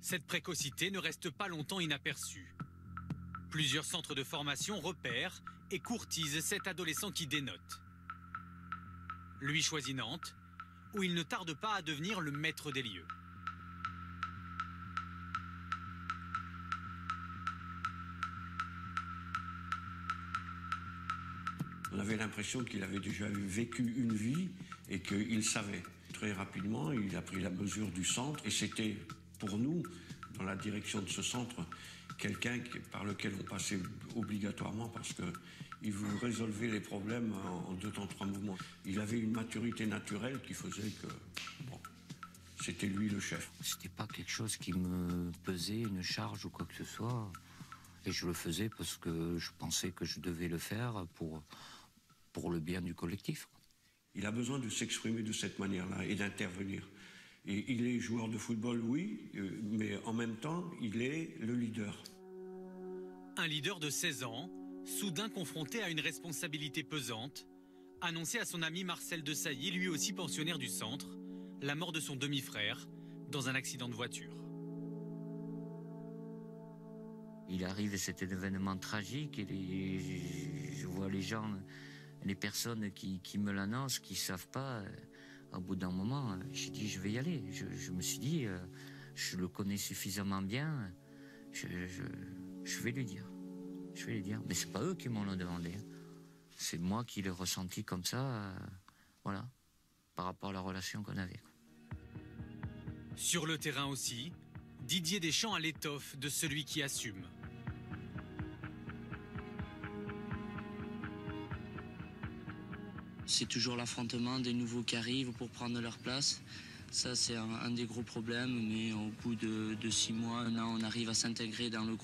Cette précocité ne reste pas longtemps inaperçue. Plusieurs centres de formation repèrent et courtisent cet adolescent qui dénote. Lui choisit Nantes, où il ne tarde pas à devenir le maître des lieux. On avait l'impression qu'il avait déjà vécu une vie et qu'il savait. Très rapidement, il a pris la mesure du centre et c'était pour nous, dans la direction de ce centre, quelqu'un par lequel on passait obligatoirement parce qu'il vous résolvait les problèmes en 2 temps 3 mouvements. Il avait une maturité naturelle qui faisait que, bon, c'était lui le chef. C'était pas quelque chose qui me pesait, une charge ou quoi que ce soit. Et je le faisais parce que je pensais que je devais le faire pour le bien du collectif. Il a besoin de s'exprimer de cette manière-là et d'intervenir. Et il est joueur de football, oui, mais en même temps, il est le leader. Un leader de 16 ans, soudain confronté à une responsabilité pesante, annonçait à son ami Marcel Desailly, lui aussi pensionnaire du centre, la mort de son demi-frère dans un accident de voiture. Il arrive cet événement tragique et je vois les gens, les personnes qui me l'annoncent, qui ne savent pas. Au bout d'un moment, j'ai dit je vais y aller. Je me suis dit, je le connais suffisamment bien, je vais lui dire. Je vais lui dire. Mais c'est pas eux qui m'ont demandé. C'est moi qui l'ai ressenti comme ça, voilà, par rapport à la relation qu'on avait. Sur le terrain aussi, Didier Deschamps a l'étoffe de celui qui assume. C'est toujours l'affrontement des nouveaux qui arrivent pour prendre leur place. Ça, c'est un des gros problèmes, mais au bout de 6 mois, 1 an, on arrive à s'intégrer dans le groupe.